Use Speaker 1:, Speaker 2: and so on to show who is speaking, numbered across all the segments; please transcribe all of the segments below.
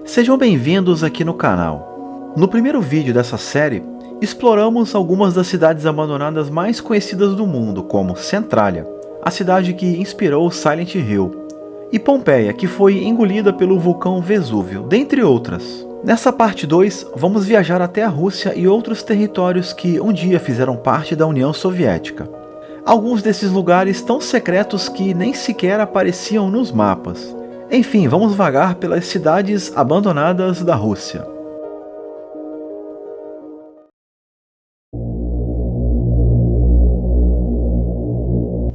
Speaker 1: Sejam bem-vindos aqui no canal. No primeiro vídeo dessa série, exploramos algumas das cidades abandonadas mais conhecidas do mundo, como Centralia, a cidade que inspirou Silent Hill, e Pompeia, que foi engolida pelo vulcão Vesúvio, dentre outras. Nessa parte 2, vamos viajar até a Rússia e outros territórios que um dia fizeram parte da União Soviética. Alguns desses lugares tão secretos que nem sequer apareciam nos mapas. Enfim, vamos vagar pelas cidades abandonadas da Rússia.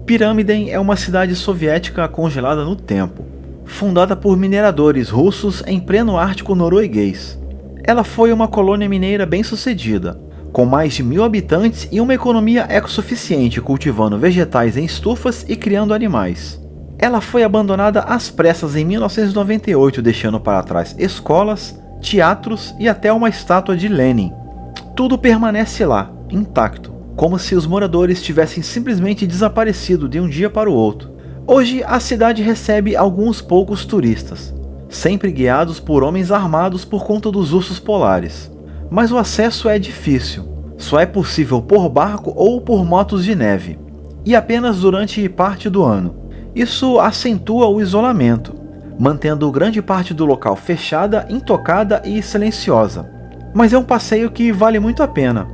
Speaker 1: Pyramiden é uma cidade soviética congelada no tempo, fundada por mineradores russos em pleno Ártico norueguês. Ela foi uma colônia mineira bem-sucedida, com mais de 1000 habitantes e uma economia ecossuficiente, cultivando vegetais em estufas e criando animais. Ela foi abandonada às pressas em 1998, deixando para trás escolas, teatros e até uma estátua de Lenin. Tudo permanece lá, intacto, como se os moradores tivessem simplesmente desaparecido de um dia para o outro. Hoje a cidade recebe alguns poucos turistas, sempre guiados por homens armados por conta dos ursos polares. Mas o acesso é difícil, só é possível por barco ou por motos de neve, e apenas durante parte do ano. Isso acentua o isolamento, mantendo grande parte do local fechada, intocada e silenciosa. Mas é um passeio que vale muito a pena,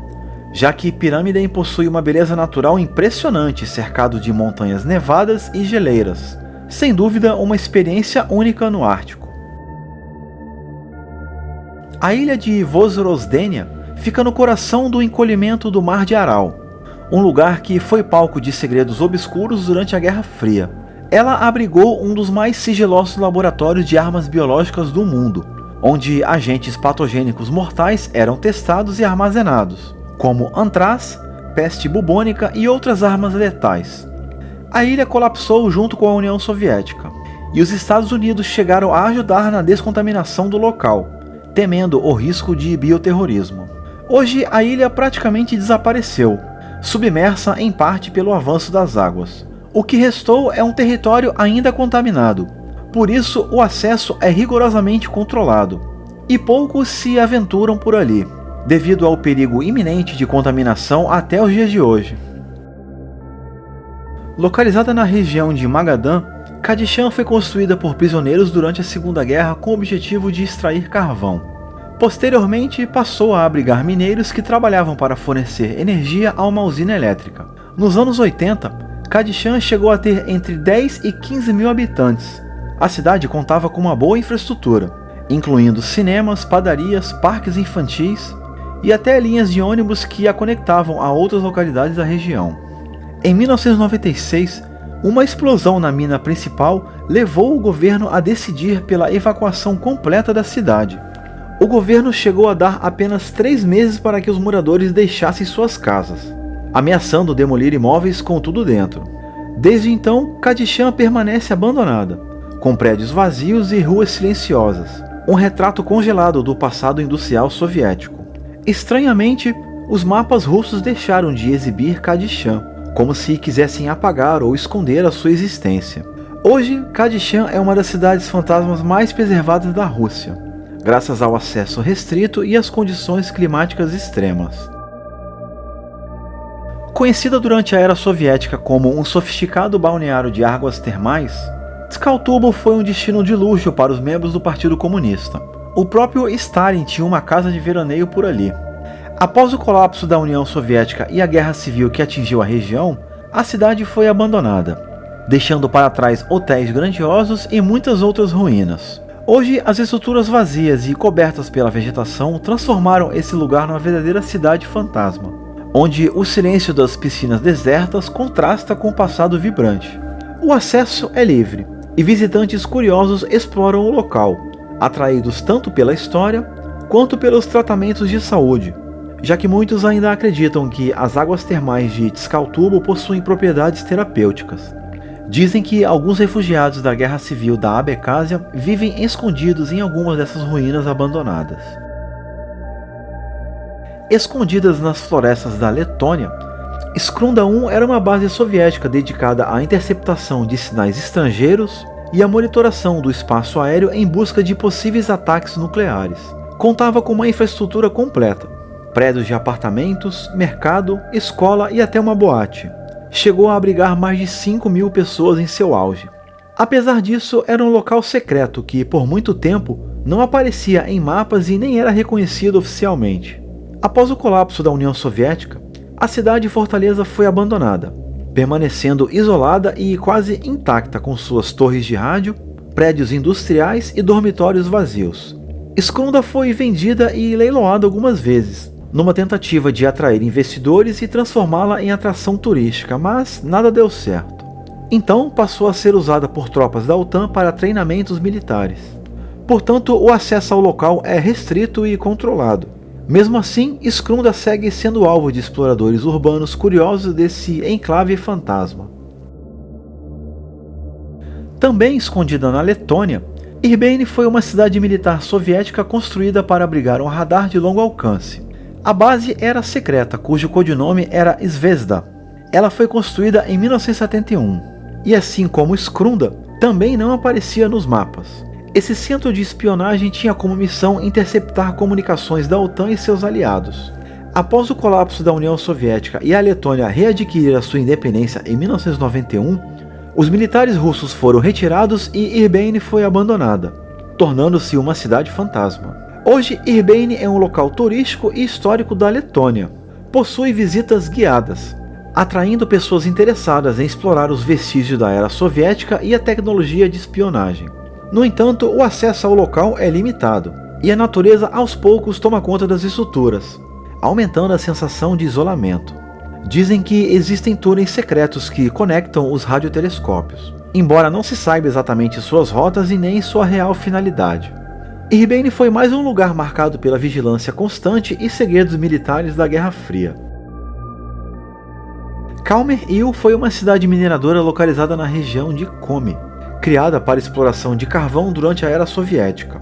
Speaker 1: já que Pyramiden possui uma beleza natural impressionante, cercado de montanhas nevadas e geleiras. Sem dúvida, uma experiência única no Ártico. A ilha de Vozrozdenia fica no coração do encolhimento do Mar de Aral, um lugar que foi palco de segredos obscuros durante a Guerra Fria. Ela abrigou um dos mais sigilosos laboratórios de armas biológicas do mundo, onde agentes patogênicos mortais eram testados e armazenados, como antraz, peste bubônica e outras armas letais. A ilha colapsou junto com a União Soviética, e os Estados Unidos chegaram a ajudar na descontaminação do local, temendo o risco de bioterrorismo. Hoje a ilha praticamente desapareceu, submersa em parte pelo avanço das águas. O que restou é um território ainda contaminado, por isso o acesso é rigorosamente controlado, e poucos se aventuram por ali, devido ao perigo iminente de contaminação até os dias de hoje. Localizada na região de Magadan, Kadishan foi construída por prisioneiros durante a Segunda Guerra com o objetivo de extrair carvão. Posteriormente, passou a abrigar mineiros que trabalhavam para fornecer energia a uma usina elétrica. Nos anos 80, Kadishan chegou a ter entre 10 e 15 mil habitantes. A cidade contava com uma boa infraestrutura, incluindo cinemas, padarias, parques infantis e até linhas de ônibus que a conectavam a outras localidades da região. Em 1996, uma explosão na mina principal levou o governo a decidir pela evacuação completa da cidade. O governo chegou a dar apenas 3 meses para que os moradores deixassem suas casas, ameaçando demolir imóveis com tudo dentro. Desde então, Kadishan permanece abandonada, com prédios vazios e ruas silenciosas, um retrato congelado do passado industrial soviético. Estranhamente, os mapas russos deixaram de exibir Kadishan, como se quisessem apagar ou esconder a sua existência. Hoje, Kadishan é uma das cidades fantasmas mais preservadas da Rússia, graças ao acesso restrito e às condições climáticas extremas. Conhecida durante a era soviética como um sofisticado balneário de águas termais, Tskhaltubo foi um destino de luxo para os membros do Partido Comunista. O próprio Stalin tinha uma casa de veraneio por ali. Após o colapso da União Soviética e a guerra civil que atingiu a região, a cidade foi abandonada, deixando para trás hotéis grandiosos e muitas outras ruínas. Hoje, as estruturas vazias e cobertas pela vegetação transformaram esse lugar numa verdadeira cidade fantasma, onde o silêncio das piscinas desertas contrasta com o passado vibrante. O acesso é livre, e visitantes curiosos exploram o local, atraídos tanto pela história, quanto pelos tratamentos de saúde, já que muitos ainda acreditam que as águas termais de Tskhaltubo possuem propriedades terapêuticas. Dizem que alguns refugiados da Guerra Civil da Abecásia vivem escondidos em algumas dessas ruínas abandonadas. Escondidas nas florestas da Letônia, Skrunda 1 era uma base soviética dedicada à interceptação de sinais estrangeiros, e a monitoração do espaço aéreo em busca de possíveis ataques nucleares. Contava com uma infraestrutura completa: prédios de apartamentos, mercado, escola e até uma boate. Chegou a abrigar mais de 5.000 pessoas em seu auge. Apesar disso, era um local secreto que, por muito tempo, não aparecia em mapas e nem era reconhecido oficialmente. Após o colapso da União Soviética, a cidade fortaleza foi abandonada, permanecendo isolada e quase intacta com suas torres de rádio, prédios industriais e dormitórios vazios. Skruda foi vendida e leiloada algumas vezes, numa tentativa de atrair investidores e transformá-la em atração turística, mas nada deu certo. Então passou a ser usada por tropas da OTAN para treinamentos militares. Portanto, o acesso ao local é restrito e controlado. Mesmo assim, Skruda segue sendo alvo de exploradores urbanos curiosos desse enclave fantasma. Também escondida na Letônia, Irpene foi uma cidade militar soviética construída para abrigar um radar de longo alcance. A base era secreta, cujo codinome era Zvezda. Ela foi construída em 1971, e assim como Skruda, também não aparecia nos mapas. Esse centro de espionagem tinha como missão interceptar comunicações da OTAN e seus aliados. Após o colapso da União Soviética e a Letônia readquirir a sua independência em 1991, os militares russos foram retirados e Irpene foi abandonada, tornando-se uma cidade fantasma. Hoje, Irpene é um local turístico e histórico da Letônia. Possui visitas guiadas, atraindo pessoas interessadas em explorar os vestígios da era soviética e a tecnologia de espionagem. No entanto, o acesso ao local é limitado, e a natureza aos poucos toma conta das estruturas, aumentando a sensação de isolamento. Dizem que existem túneis secretos que conectam os radiotelescópios, embora não se saiba exatamente suas rotas e nem sua real finalidade. Irpene foi mais um lugar marcado pela vigilância constante e segredos militares da Guerra Fria. Kalmer-Il foi uma cidade mineradora localizada na região de Komi, criada para exploração de carvão durante a era soviética.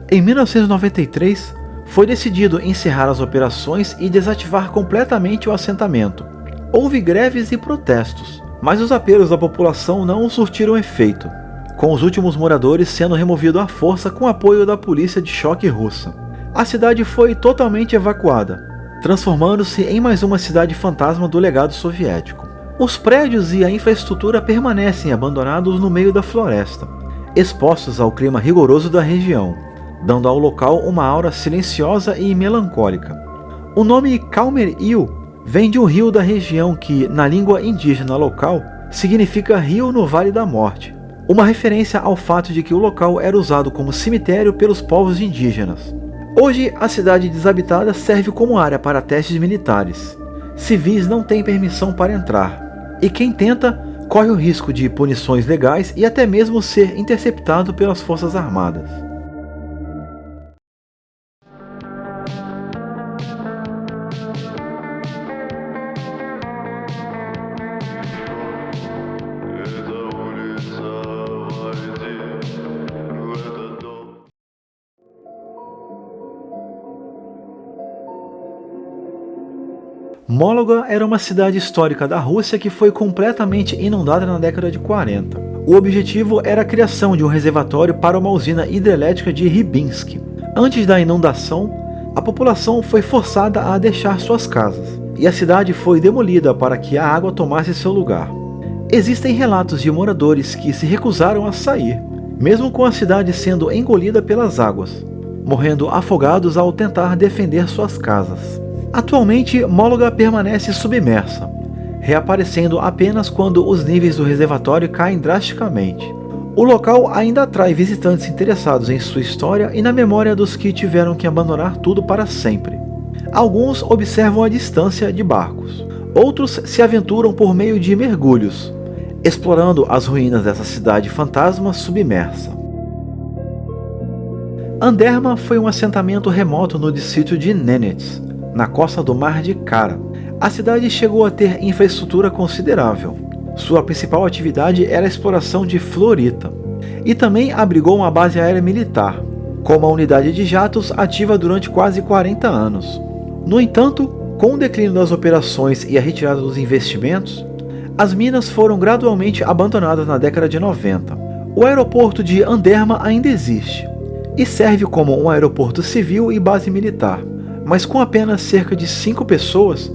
Speaker 1: Em 1993, foi decidido encerrar as operações e desativar completamente o assentamento. Houve greves e protestos, mas os apelos da população não surtiram efeito, com os últimos moradores sendo removidos à força com apoio da polícia de choque russa. A cidade foi totalmente evacuada, transformando-se em mais uma cidade fantasma do legado soviético. Os prédios e a infraestrutura permanecem abandonados no meio da floresta, expostos ao clima rigoroso da região, dando ao local uma aura silenciosa e melancólica. O nome Kalmer-Il vem de um rio da região que, na língua indígena local, significa Rio no Vale da Morte, uma referência ao fato de que o local era usado como cemitério pelos povos indígenas. Hoje, a cidade desabitada serve como área para testes militares. Civis não têm permissão para entrar, e quem tenta corre o risco de punições legais e até mesmo ser interceptado pelas Forças Armadas. Mologa era uma cidade histórica da Rússia que foi completamente inundada na década de 40. O objetivo era a criação de um reservatório para uma usina hidrelétrica de Rybinsk. Antes da inundação, a população foi forçada a deixar suas casas, e a cidade foi demolida para que a água tomasse seu lugar. Existem relatos de moradores que se recusaram a sair, mesmo com a cidade sendo engolida pelas águas, morrendo afogados ao tentar defender suas casas. Atualmente, Mologa permanece submersa, reaparecendo apenas quando os níveis do reservatório caem drasticamente. O local ainda atrai visitantes interessados em sua história e na memória dos que tiveram que abandonar tudo para sempre. Alguns observam a distância de barcos, outros se aventuram por meio de mergulhos, explorando as ruínas dessa cidade fantasma submersa. Anderma foi um assentamento remoto no distrito de Nenets, na costa do Mar de Kara. A cidade chegou a ter infraestrutura considerável. Sua principal atividade era a exploração de fluorita, e também abrigou uma base aérea militar, com uma unidade de jatos ativa durante quase 40 anos. No entanto, com o declínio das operações e a retirada dos investimentos, as minas foram gradualmente abandonadas na década de 90. O aeroporto de Anderma ainda existe e serve como um aeroporto civil e base militar, mas com apenas cerca de 5 pessoas,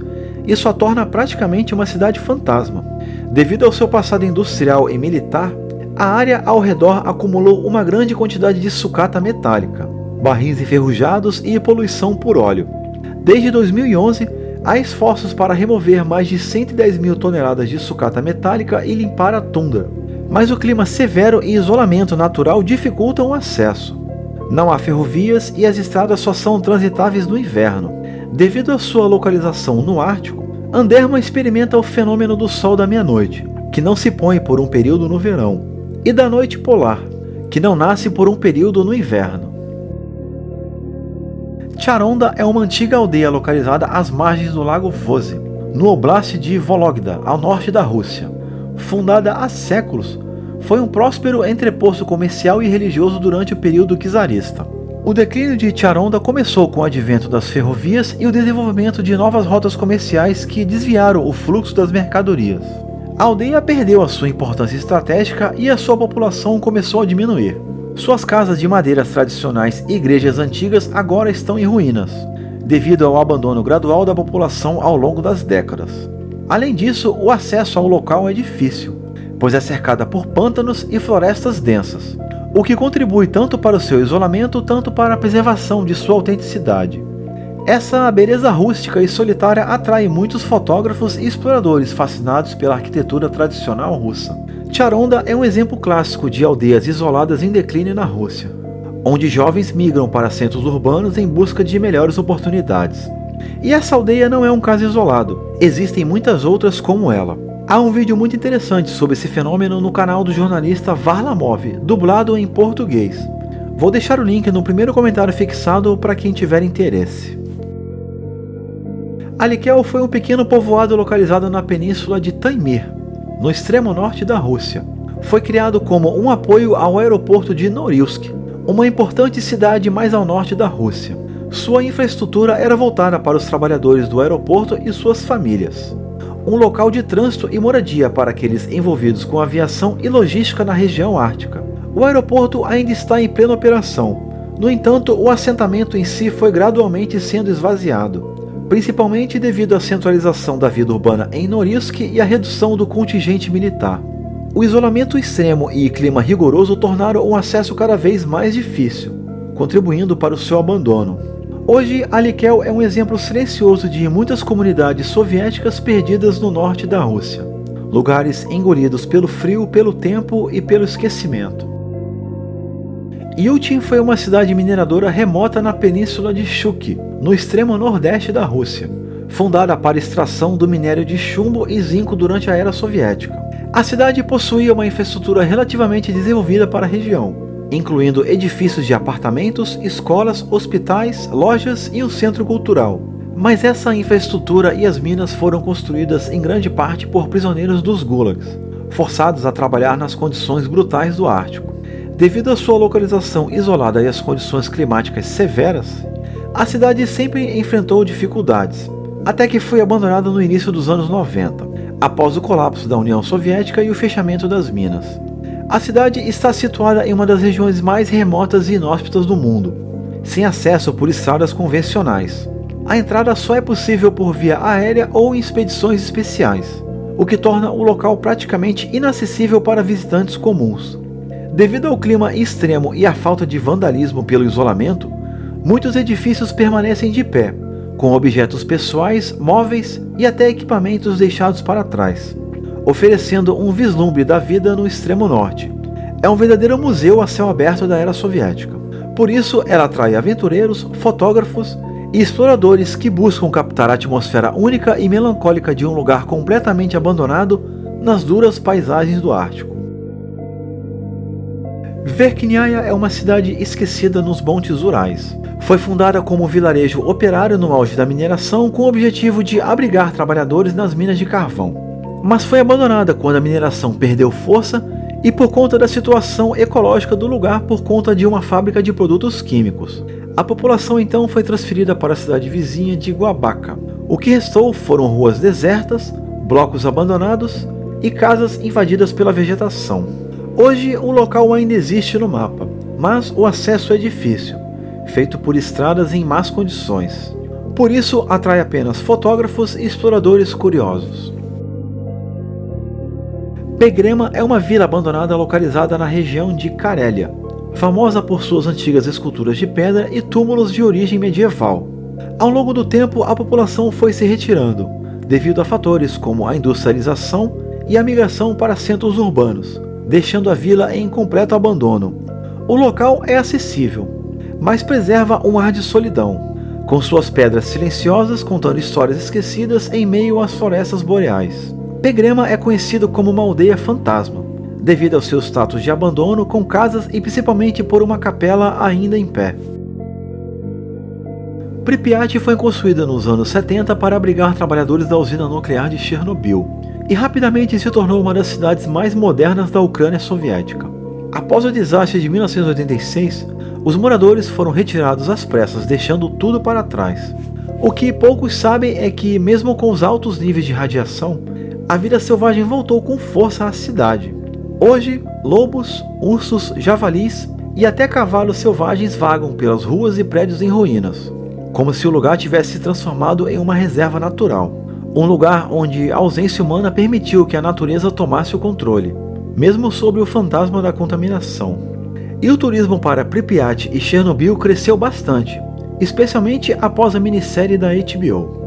Speaker 1: isso a torna praticamente uma cidade fantasma. Devido ao seu passado industrial e militar, a área ao redor acumulou uma grande quantidade de sucata metálica, barris enferrujados e poluição por óleo. Desde 2011, há esforços para remover mais de 110 mil toneladas de sucata metálica e limpar a tundra, mas o clima severo e isolamento natural dificultam o acesso. Não há ferrovias e as estradas só são transitáveis no inverno. Devido à sua localização no Ártico, Anderma experimenta o fenômeno do sol da meia-noite, que não se põe por um período no verão, e da noite polar, que não nasce por um período no inverno. Charonda é uma antiga aldeia localizada às margens do lago Voze, no Oblast de Vologda, ao norte da Rússia. Fundada há séculos, foi um próspero entreposto comercial e religioso durante o período czarista. O declínio de Charonda começou com o advento das ferrovias e o desenvolvimento de novas rotas comerciais que desviaram o fluxo das mercadorias. A aldeia perdeu a sua importância estratégica e a sua população começou a diminuir. Suas casas de madeiras tradicionais e igrejas antigas agora estão em ruínas, devido ao abandono gradual da população ao longo das décadas. Além disso, o acesso ao local é difícil, pois é cercada por pântanos e florestas densas, o que contribui tanto para o seu isolamento, tanto para a preservação de sua autenticidade. Essa beleza rústica e solitária atrai muitos fotógrafos e exploradores fascinados pela arquitetura tradicional russa. Charonda é um exemplo clássico de aldeias isoladas em declínio na Rússia, onde jovens migram para centros urbanos em busca de melhores oportunidades. E essa aldeia não é um caso isolado, existem muitas outras como ela. Há um vídeo muito interessante sobre esse fenômeno no canal do jornalista Varlamov, dublado em português. Vou deixar o link no primeiro comentário fixado para quem tiver interesse. Alikel foi um pequeno povoado localizado na península de Taimyr, no extremo norte da Rússia. Foi criado como um apoio ao aeroporto de Norilsk, uma importante cidade mais ao norte da Rússia. Sua infraestrutura era voltada para os trabalhadores do aeroporto e suas famílias. Um local de trânsito e moradia para aqueles envolvidos com aviação e logística na região ártica. O aeroporto ainda está em plena operação. No entanto, o assentamento em si foi gradualmente sendo esvaziado, principalmente devido à centralização da vida urbana em Norilsk e à redução do contingente militar. O isolamento extremo e clima rigoroso tornaram o acesso cada vez mais difícil, contribuindo para o seu abandono. Hoje, Alikel é um exemplo silencioso de muitas comunidades soviéticas perdidas no norte da Rússia, lugares engolidos pelo frio, pelo tempo e pelo esquecimento. Yeltsin foi uma cidade mineradora remota na península de Shuk, no extremo nordeste da Rússia, fundada para extração do minério de chumbo e zinco durante a era soviética. A cidade possuía uma infraestrutura relativamente desenvolvida para a região, incluindo edifícios de apartamentos, escolas, hospitais, lojas e um centro cultural. Mas essa infraestrutura e as minas foram construídas em grande parte por prisioneiros dos gulags, forçados a trabalhar nas condições brutais do Ártico. Devido à sua localização isolada e às condições climáticas severas, a cidade sempre enfrentou dificuldades, até que foi abandonada no início dos anos 90, após o colapso da União Soviética e o fechamento das minas. A cidade está situada em uma das regiões mais remotas e inóspitas do mundo, sem acesso por estradas convencionais. A entrada só é possível por via aérea ou em expedições especiais, o que torna o local praticamente inacessível para visitantes comuns. Devido ao clima extremo e à falta de vandalismo pelo isolamento, muitos edifícios permanecem de pé, com objetos pessoais, móveis e até equipamentos deixados para trás, oferecendo um vislumbre da vida no extremo norte. É um verdadeiro museu a céu aberto da era soviética. Por isso, ela atrai aventureiros, fotógrafos e exploradores que buscam captar a atmosfera única e melancólica de um lugar completamente abandonado nas duras paisagens do Ártico. Verkhnaya é uma cidade esquecida nos montes Urais. Foi fundada como vilarejo operário no auge da mineração com o objetivo de abrigar trabalhadores nas minas de carvão. Mas foi abandonada quando a mineração perdeu força e por conta da situação ecológica do lugar por conta de uma fábrica de produtos químicos. A população então foi transferida para a cidade vizinha de Guabaca. O que restou foram ruas desertas, blocos abandonados e casas invadidas pela vegetação. Hoje o local ainda existe no mapa, mas o acesso é difícil, feito por estradas em más condições. Por isso atrai apenas fotógrafos e exploradores curiosos. Pegrema é uma vila abandonada localizada na região de Carélia, famosa por suas antigas esculturas de pedra e túmulos de origem medieval. Ao longo do tempo, a população foi se retirando, devido a fatores como a industrialização e a migração para centros urbanos, deixando a vila em completo abandono. O local é acessível, mas preserva um ar de solidão, com suas pedras silenciosas contando histórias esquecidas em meio às florestas boreais. Pegrema é conhecido como uma aldeia fantasma, devido ao seu status de abandono com casas e principalmente por uma capela ainda em pé. Pripyat foi construída nos anos 70 para abrigar trabalhadores da usina nuclear de Chernobyl, e rapidamente se tornou uma das cidades mais modernas da Ucrânia soviética. Após o desastre de 1986, os moradores foram retirados às pressas, deixando tudo para trás. O que poucos sabem é que, mesmo com os altos níveis de radiação, a vida selvagem voltou com força à cidade. Hoje, lobos, ursos, javalis e até cavalos selvagens vagam pelas ruas e prédios em ruínas, como se o lugar tivesse se transformado em uma reserva natural. Um lugar onde a ausência humana permitiu que a natureza tomasse o controle, mesmo sob o fantasma da contaminação. E o turismo para Pripyat e Chernobyl cresceu bastante, especialmente após a minissérie da HBO.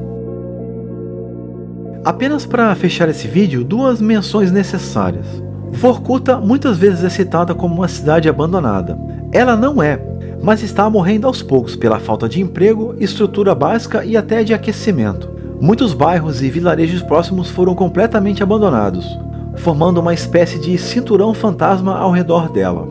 Speaker 1: Apenas para fechar esse vídeo, duas menções necessárias. Vorkuta muitas vezes é citada como uma cidade abandonada. Ela não é, mas está morrendo aos poucos pela falta de emprego, estrutura básica e até de aquecimento. Muitos bairros e vilarejos próximos foram completamente abandonados, formando uma espécie de cinturão fantasma ao redor dela.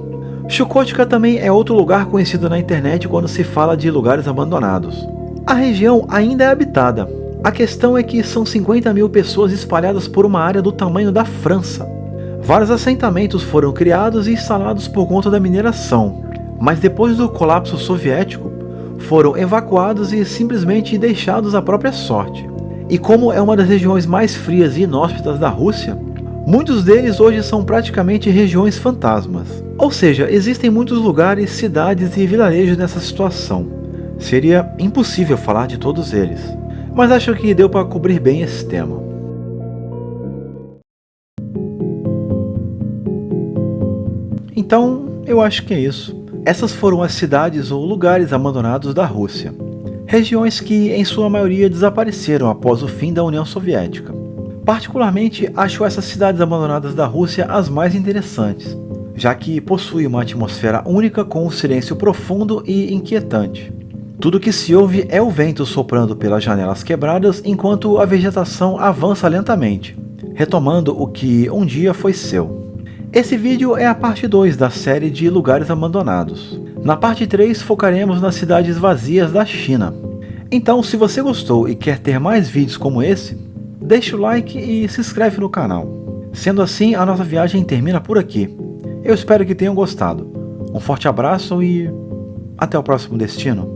Speaker 1: Chukotka também é outro lugar conhecido na internet quando se fala de lugares abandonados. A região ainda é habitada. A questão é que são 50 mil pessoas espalhadas por uma área do tamanho da França. Vários assentamentos foram criados e instalados por conta da mineração, mas depois do colapso soviético, foram evacuados e simplesmente deixados à própria sorte. E como é uma das regiões mais frias e inóspitas da Rússia, muitos deles hoje são praticamente regiões fantasmas. Ou seja, existem muitos lugares, cidades e vilarejos nessa situação. Seria impossível falar de todos eles, mas acho que deu para cobrir bem esse tema. Então, eu acho que é isso. Essas foram as cidades ou lugares abandonados da Rússia. Regiões que, em sua maioria, desapareceram após o fim da União Soviética. Particularmente, acho essas cidades abandonadas da Rússia as mais interessantes, já que possuem uma atmosfera única com um silêncio profundo e inquietante. Tudo que se ouve é o vento soprando pelas janelas quebradas enquanto a vegetação avança lentamente, retomando o que um dia foi seu. Esse vídeo é a parte 2 da série de lugares abandonados. Na parte 3 focaremos nas cidades vazias da China. Então, se você gostou e quer ter mais vídeos como esse, deixa o like e se inscreve no canal. Sendo assim, a nossa viagem termina por aqui. Eu espero que tenham gostado. Um forte abraço e até o próximo destino.